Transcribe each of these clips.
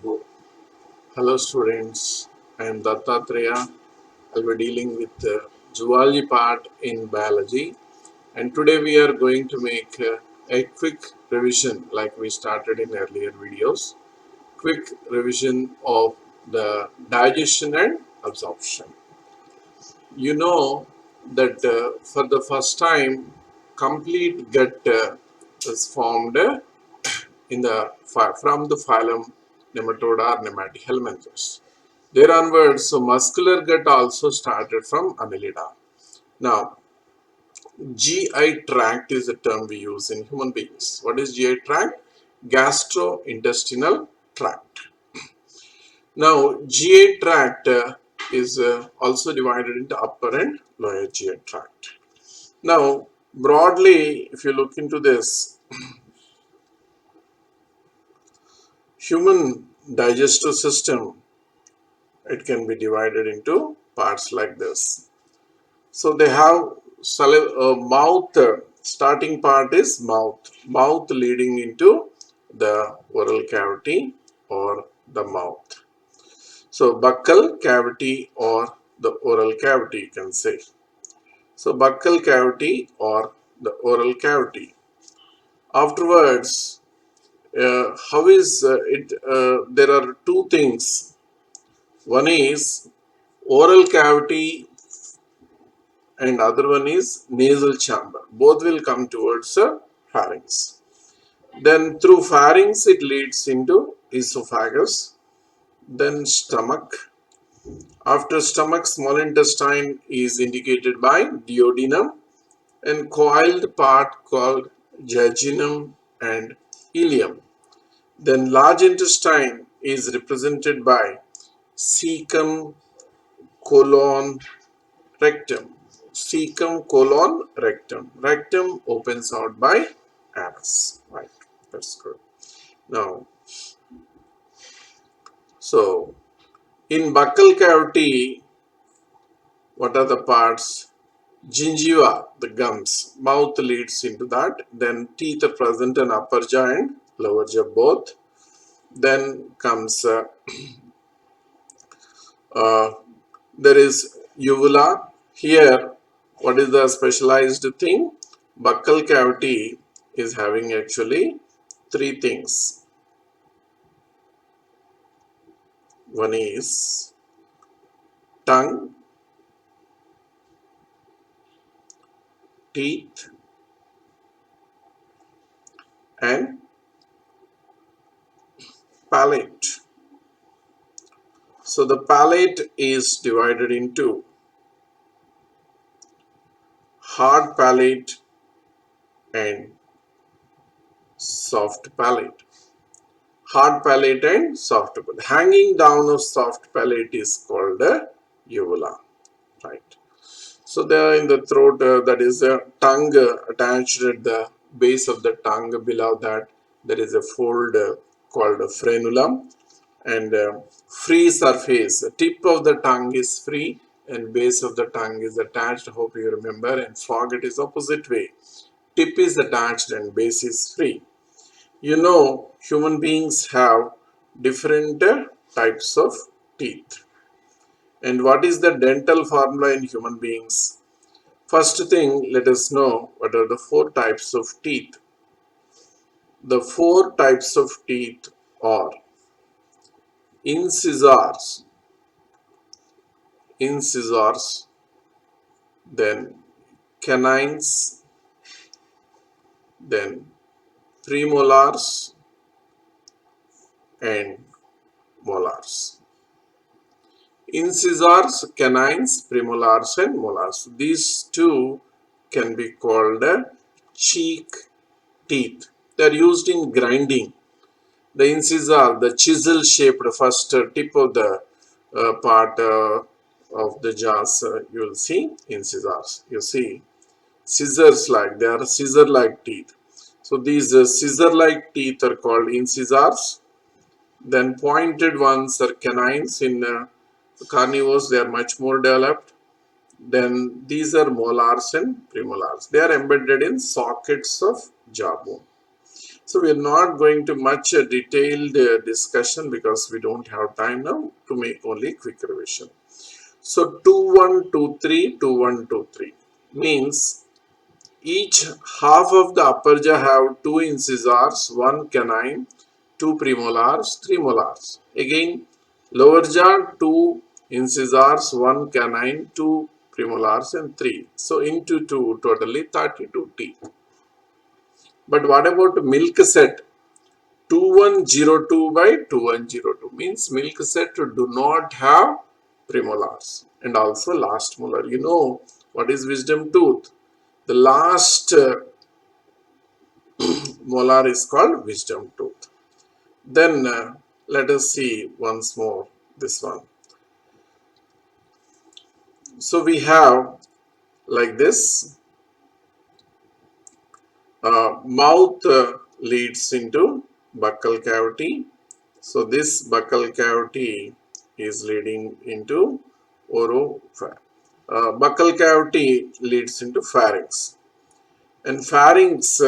Hello students, I am Dattatreya. I'll be dealing with the zoology part in biology, and today we are going to make a quick revision like we started in earlier videos. Quick revision of the digestion and absorption. You know that for the first time complete gut is formed in the from the phylum Nematoda or Nematihelminthes. There onwards, so muscular gut also started from Annelida. Now, GI tract is the term we use in human beings. What is GI tract? Gastrointestinal tract. Now, GI tract is also divided into upper and lower GI tract. Now, broadly, if you look into this, human digestive system, it can be divided into parts like this. So they have mouth, starting part is mouth leading into the oral cavity or the mouth. So buccal cavity or the oral cavity, you can say. So buccal cavity or the oral cavity. Afterwards, how is it? There are two things. One is oral cavity and other one is nasal chamber. Both will come towards the pharynx. Then through pharynx it leads into esophagus, then stomach. After stomach, small intestine is indicated by duodenum and coiled part called jejunum and ileum. Then large intestine is represented by cecum, colon, rectum. Cecum, colon, rectum. Rectum opens out by anus. Right, that's good. Now, so in buccal cavity, what are the parts? Gingiva, the gums. Mouth leads into that. Then teeth are present in upper jaw and lower jaw both. Then comes uh, there is uvula. Here, what is the specialized thing? Buccal cavity is having actually three things. One is tongue, teeth, and palate. So the palate is divided into hard palate and soft palate. Hard palate and soft palate. Hanging down of soft palate is called a uvula, right? So there in the throat, that is a tongue attached at the base of the tongue. Below that, there is a fold called a frenulum, and free surface. The tip of the tongue is free, and base of the tongue is attached. Hope you remember. And frog, it is opposite way. Tip is attached and base is free. You know, human beings have different types of teeth. And what is the dental formula in human beings? First thing, let us know what are the four types of teeth. The four types of teeth are incisors, then canines, then premolars, and molars. Incisors, canines, premolars, and molars. These two can be called cheek teeth. They are used in grinding. The incisor, the chisel shaped first tip of the part of the jaws, you will see incisors. You see scissors like, they are scissor like teeth. So these scissor like teeth are called incisors. Then pointed ones are canines. In carnivores, they are much more developed. Then these are molars and premolars. They are embedded in sockets of jawbone. So we are not going to much detailed discussion because we don't have time now to make only quick revision. So 2123, 2123 means each half of the upper jaw have two incisors, one canine, two premolars, three molars. Again, lower jaw, two incisors, one canine, two premolars, and three. So into two, totally 32 teeth. But what about milk set? 2102 by 2102 means milk set do not have premolars and also last molar. You know what is wisdom tooth? The last molar is called wisdom tooth. Then let us see once more this one. So we have like this mouth leads into buccal cavity. So this buccal cavity is leading into oropharynx. Buccal cavity leads into pharynx. And pharynx,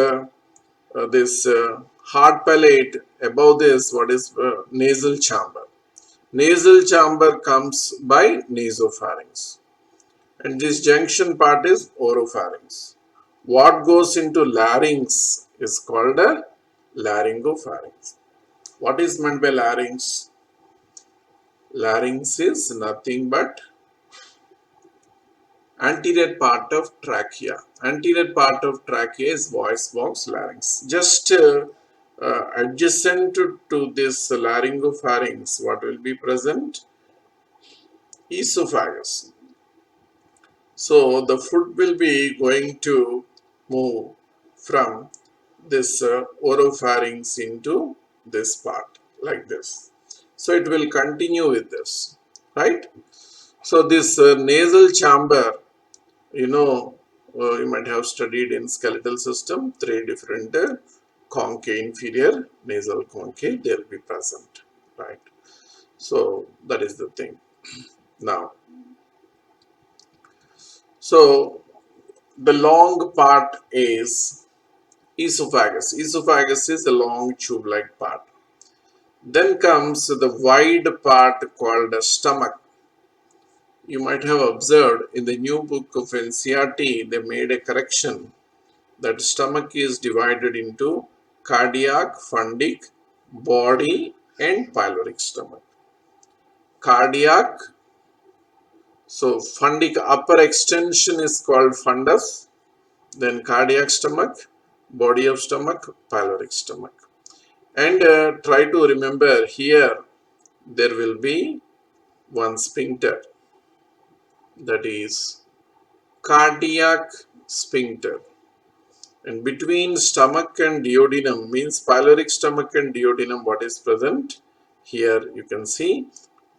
this hard palate, above this, what is nasal chamber. Nasal chamber comes by nasopharynx. And this junction part is oropharynx. What goes into larynx is called a laryngopharynx. What is meant by larynx? Larynx is nothing but anterior part of trachea. Anterior part of trachea is voice box larynx. Just adjacent to this laryngopharynx, what will be present? Esophagus. So the food will be going to move from this oropharynx into this part like this. So it will continue with this, right? So this nasal chamber, you know, you might have studied in skeletal system, three different concave, inferior, nasal concave, they will be present, right? So that is the thing. Now, so the long part is esophagus. Esophagus is the long tube-like part. Then comes the wide part called stomach. You might have observed in the new book of NCERT, they made a correction that stomach is divided into cardiac, fundic, body, and pyloric stomach. Cardiac, so fundic upper extension is called fundus, then cardiac stomach, body of stomach, pyloric stomach. And try to remember here there will be one sphincter, that is cardiac sphincter. And between stomach and duodenum means pyloric stomach and duodenum, what is present? Here you can see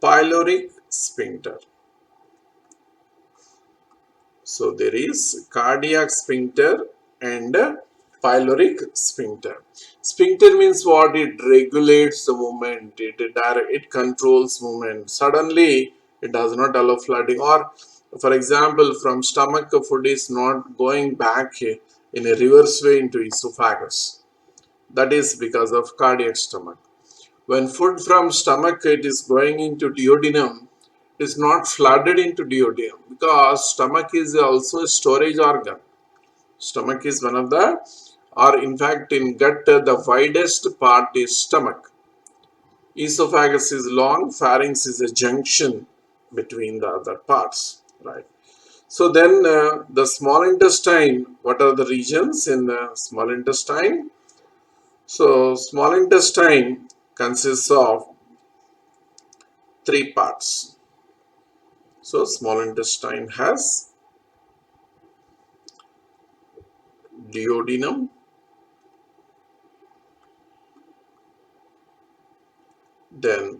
pyloric sphincter. So there is cardiac sphincter and pyloric sphincter. Sphincter means what? It regulates the movement, it controls movement. Suddenly it does not allow flooding, or for example from stomach food is not going back in a reverse way into esophagus. That is because of cardiac stomach. When food from stomach it is going into duodenum, it is not flooded into duodenum because stomach is also a storage organ. Stomach is one of the, or in fact in gut the widest part is stomach. Esophagus is long, pharynx is a junction between the other parts, right? So then the small intestine, what are the regions in the small intestine? So small intestine consists of three parts. So small intestine has duodenum, then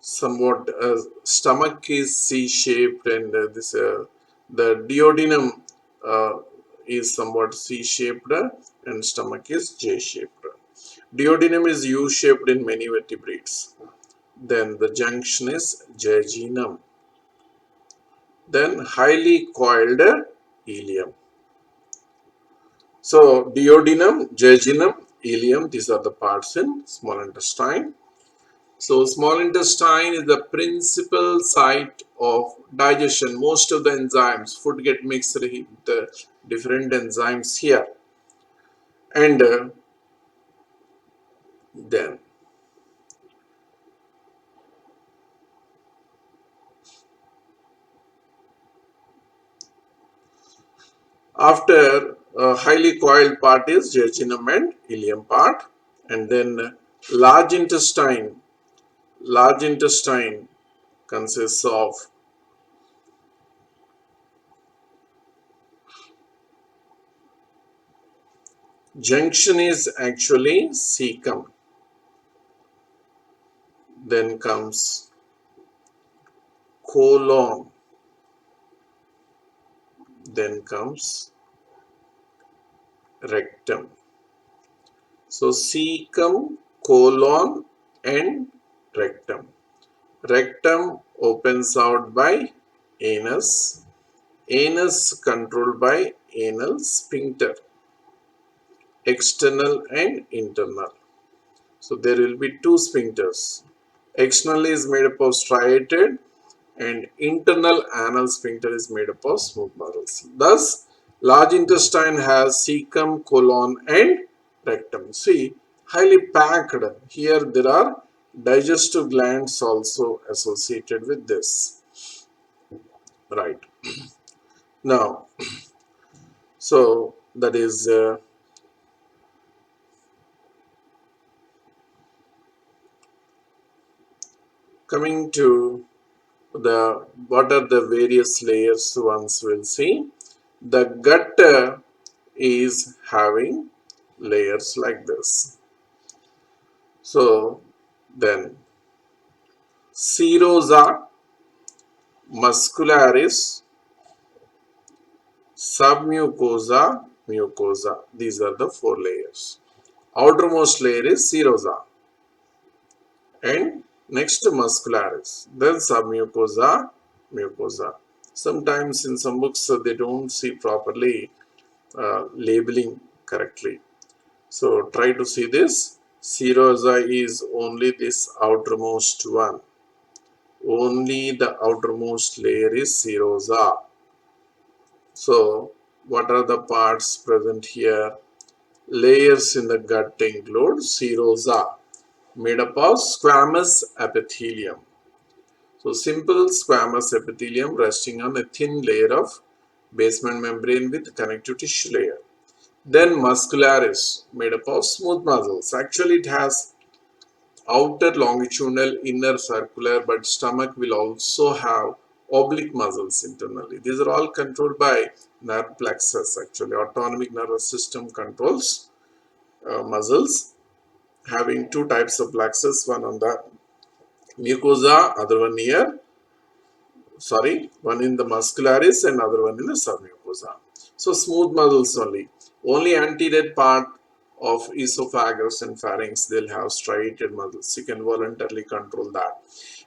somewhat stomach is C-shaped, and the duodenum is somewhat C-shaped and stomach is J-shaped. Duodenum is U-shaped in many vertebrates. Then the junction is jejunum. Then highly coiled ileum. So duodenum, jejunum, ileum, these are the parts in small intestine. So small intestine is the principal site of digestion. Most of the enzymes, food get mixed with the different enzymes here. And then after highly coiled part is jejunum and ileum part. And then large intestine. Large intestine consists of junction is actually cecum. Then comes colon. Then comes rectum. So cecum, colon and rectum. Rectum opens out by anus. Anus controlled by anal sphincter, external and internal. So there will be two sphincters. External is made up of striated and internal anal sphincter is made up of smooth muscles. Thus, large intestine has cecum, colon and rectum. See, highly packed. Here there are digestive glands also associated with this. Right. Now, so that is coming to the what are the various layers once we'll see. The gut is having layers like this. So then serosa, muscularis, submucosa, mucosa. These are the four layers. Outermost layer is serosa and next muscularis, then submucosa, mucosa. Sometimes in some books they don't see properly labeling correctly. So try to see this. Serosa is only this outermost one. Only the outermost layer is serosa. So what are the parts present here? Layers in the gut include serosa, made up of squamous epithelium. So simple squamous epithelium resting on a thin layer of basement membrane with connective tissue layer. Then muscularis, made up of smooth muscles. Actually it has outer longitudinal, inner circular, but stomach will also have oblique muscles internally. These are all controlled by nerve plexus. Actually, autonomic nervous system controls muscles, having two types of plexus, one on the mucosa, other one near, one in the muscularis and other one in the submucosa. So smooth muscles only. Only anterior part of esophagus and pharynx, they'll have striated muscles. You can voluntarily control that.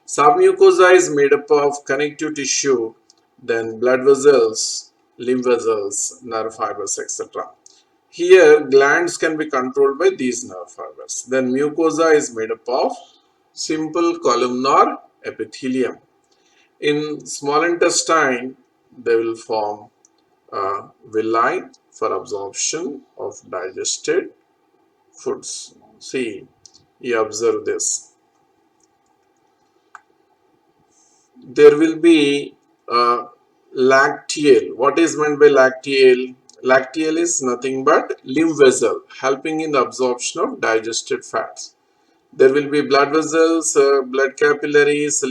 Submucosa is made up of connective tissue, then blood vessels, lymph vessels, nerve fibers, etc. Here, glands can be controlled by these nerve fibers. Then mucosa is made up of simple columnar epithelium. In small intestine, they will form villi for absorption of digested foods. See, you observe this. There will be lacteal. What is meant by lacteal? Lacteal is nothing but lymph vessel helping in the absorption of digested fats. There will be blood vessels, blood capillaries,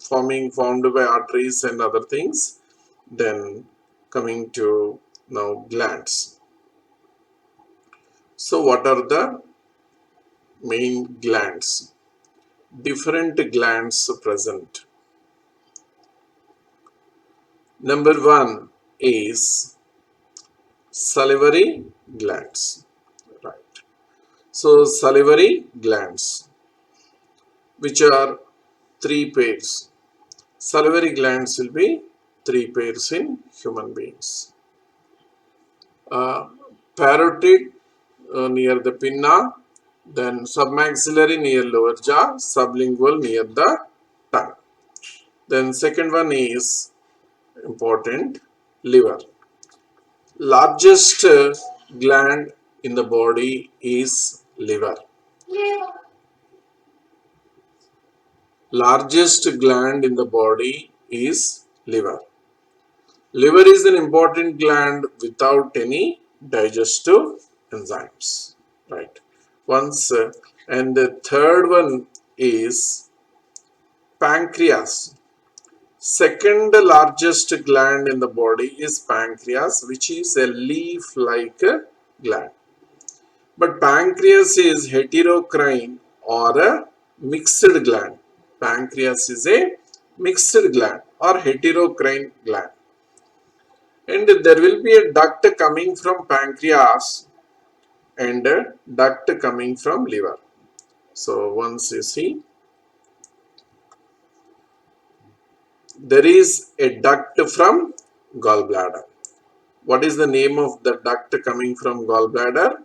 formed by arteries and other things. Then coming to now glands. So what are the main glands? Different glands present. Number one is salivary glands. Right. So salivary glands, which are three pairs. Salivary glands will be three pairs in human beings. Uh, parotid near the pinna, then submaxillary near lower jaw, sublingual near the tongue. Then second one is important, liver. Largest gland in the body is liver. Largest gland in the body is liver. Liver is an important gland without any digestive enzymes, right? Once and the third one is pancreas. Second largest gland in the body is pancreas, which is a leaf-like gland. But pancreas is heterocrine or a mixed gland. Pancreas is a mixed gland or heterocrine gland. And there will be a duct coming from pancreas and a duct coming from liver. So once you see, there is a duct from gallbladder. What is the name of the duct coming from gallbladder?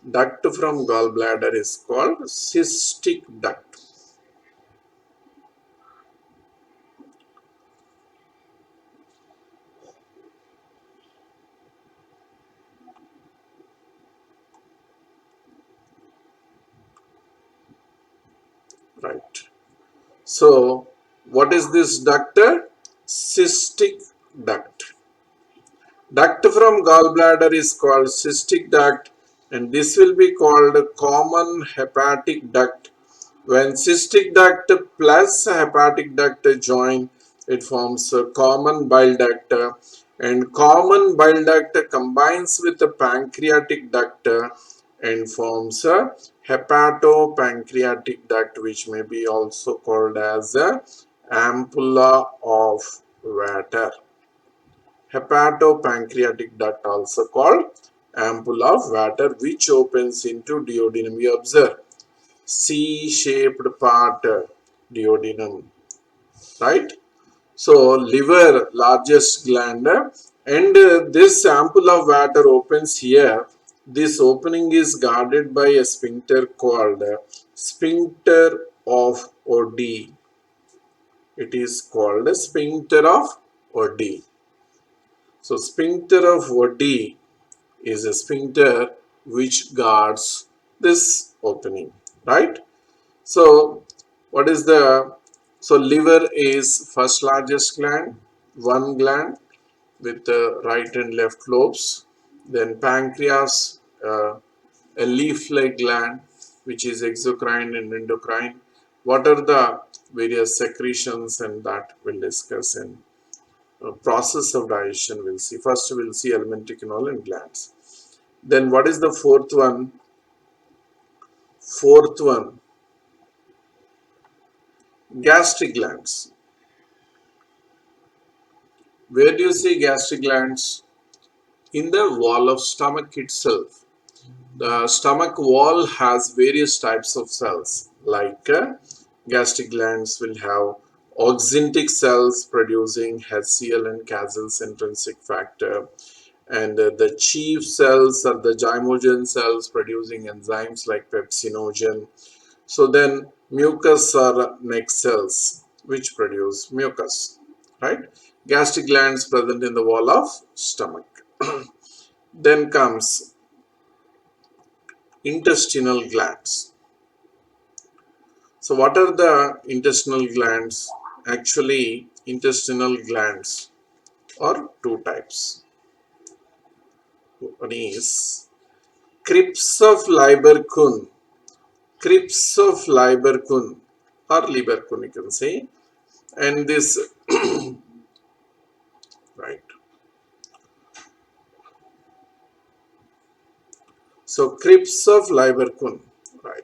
Duct from gallbladder is called cystic duct. Right. So what is this duct? Cystic duct. Duct from gallbladder is called cystic duct, and this will be called common hepatic duct. When cystic duct plus hepatic duct join, it forms a common bile duct, and common bile duct combines with the pancreatic duct and forms a hepatopancreatic duct, which may be also called as a ampulla of Vater. Hepatopancreatic duct also called ampulla of Vater, which opens into duodenum. You observe C-shaped part, duodenum, right? So liver, largest gland, and this ampulla of Vater opens here. This opening is guarded by a sphincter called sphincter of Oddi. It is called sphincter of Oddi. So sphincter of Oddi is a sphincter which guards this opening, right? So what is the, so liver is first largest gland, one gland with the right and left lobes. Then pancreas, a leaf-like gland which is exocrine and endocrine. What are the various secretions, and that we'll discuss in process of digestion. We'll see. First we'll see alimentary canal and glands. Then what is the fourth one? Fourth one, gastric glands. Where do you see gastric glands? In the wall of stomach itself. The stomach wall has various types of cells, like gastric glands will have oxyntic cells producing HCl and Casel's intrinsic factor, and the chief cells are the zymogen cells producing enzymes like pepsinogen. So then mucus are neck cells which produce mucus, right? Gastric glands present in the wall of stomach. Then comes intestinal glands. So what are the intestinal glands? Actually, intestinal glands are two types. One is crypts of Lieberkühn. Crypts of Lieberkühn or Lieberkühn, you can say, and this right. So crypts of Lieberkühn, right.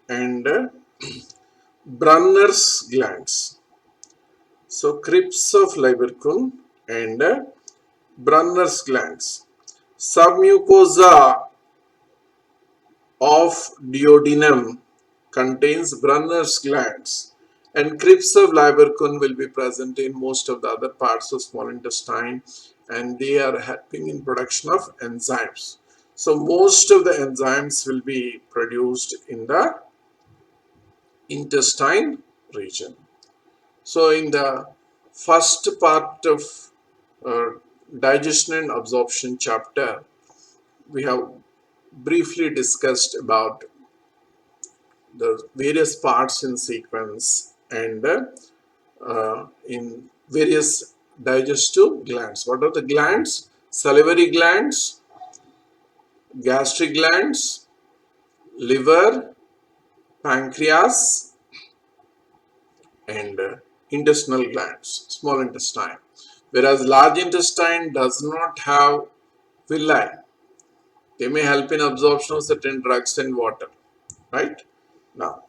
And Brunner's glands. So crypts of Lieberkühn and Brunner's glands. Submucosa of duodenum contains Brunner's glands, And crypts of Lieberkühn will be present in most of the other parts of small intestine, and they are helping in production of enzymes. So most of the enzymes will be produced in the intestine region. So in the first part of uh, digestion and absorption chapter, we have briefly discussed about the various parts in sequence and in various digestive glands. What are the glands? Salivary glands, gastric glands, liver, pancreas, and intestinal glands, small intestine. Whereas large intestine does not have villi. They may help in absorption of certain drugs and water, right? Now,